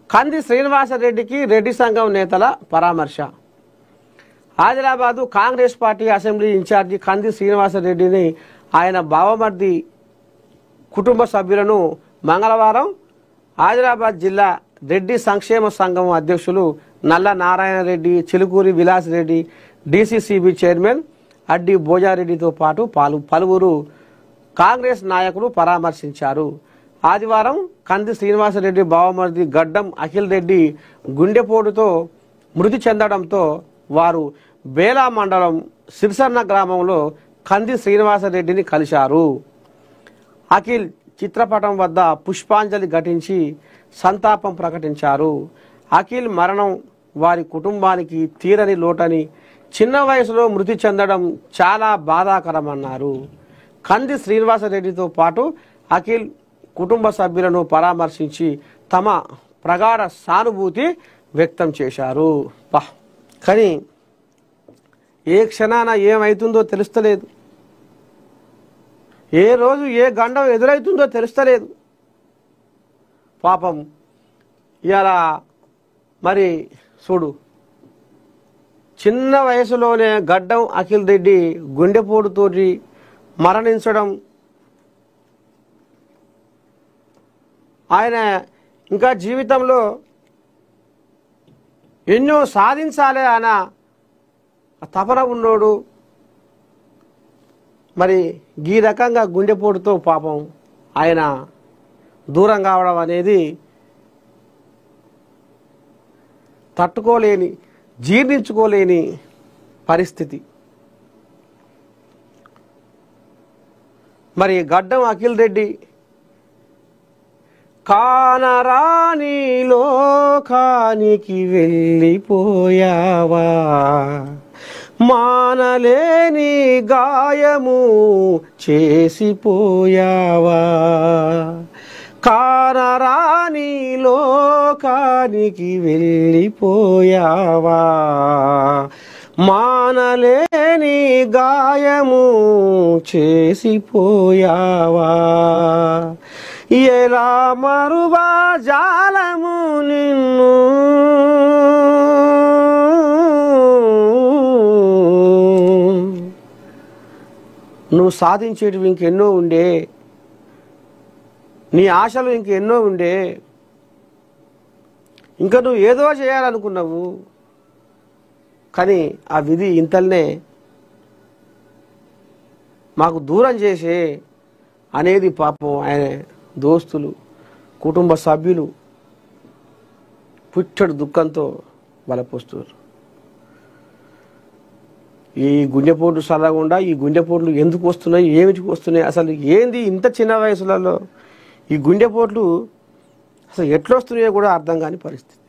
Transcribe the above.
కంది శ్రీనివాసరెడ్డికి రెడ్డి సంఘం నేతల పరామర్శ. Adilabad Congress party assembly incharge Kandi శ్రీనివాసరెడ్డిని ఆయన బావమర్ది కుటుంబ సభ్యులను మంగళవారం ఆదిలాబాద్ జిల్లా రెడ్డి సంక్షేమ సంఘం అధ్యక్షులు నల్ల నారాయణ రెడ్డి, చిలుకూరి విలాస్ రెడ్డి, డిసిసిబి చైర్మన్ అడ్డి భోజారెడ్డితో పాటు పలువురు కాంగ్రెస్ నాయకులు పరామర్శించారు. ఆదివారం కంది శ్రీనివాసరెడ్డి బావమర్ది గడ్డం అఖిల్ రెడ్డి గుండెపోటుతో మృతి చెందడంతో వారు బేలా మండలం సిరిసన్న గ్రామంలో కంది శ్రీనివాసరెడ్డిని కలిశారు. అఖిల్ చిత్రపటం వద్ద పుష్పాంజలి ఘటించి సంతాపం ప్రకటించారు. అఖిల్ మరణం వారి కుటుంబానికి తీరని లోటని, చిన్న వయసులో మృతి చెందడం చాలా బాధాకరమన్నారు. కంది శ్రీనివాసరెడ్డితో పాటు అఖిల్ కుటుంబ సభ్యులను పరామర్శించి తమ ప్రగాఢ సానుభూతి వ్యక్తం చేశారు. కానీ ఏ క్షణాన ఏమవుతుందో తెలుస్తలేదు, ఏ రోజు ఏ గండం ఎదురవుతుందో తెలుస్తలేదు. పాపం ఇలా మరి చూడు, చిన్న వయసులోనే గడ్డం అఖిల్ రెడ్డి గుండెపోటుతోటి మరణించడం, ఆయన ఇంకా జీవితంలో ఎన్నో సాధించాలి అన్న తపన ఉన్నోడు. మరి ఈ రకంగా గుండెపోటుతో పాపం ఆయన దూరం కావడం అనేది తట్టుకోలేని, జీర్ణించుకోలేని పరిస్థితి. మరి గడ్డం అఖిల్ రెడ్డి కానరాని లోకానికి వెళ్ళిపోయావా, మానలేని గాయము చేసిపోయావా, కానరాని లోకానికి వెళ్ళిపోయావా, మానలేని గాయము చేసిపోయావా, ఎలా మరువా జాలము నిన్ను, నువ్వు సాధించేటివి ఇంకెన్నో ఉండే, నీ ఆశలు ఇంకెన్నో ఉండే, ఇంకా నువ్వు ఏదో చేయాలనుకున్నావు, కానీ ఆ విధి ఇంతల్నే మాకు దూరం చేసే అనేది పాపం ఆయన దోస్తులు, కుటుంబ సభ్యులు పుట్టడు దుఃఖంతో బలపోస్తారు. ఈ గుండెపోట్లు సరగకుండా ఈ గుండెపోట్లు ఎందుకు వస్తున్నాయి, ఏమిటికి వస్తున్నాయి, అసలు ఏంది ఇంత చిన్న వయసులలో ఈ గుండెపోట్లు అసలు ఎట్లా వస్తున్నాయో కూడా అర్థం కాని పరిస్థితి.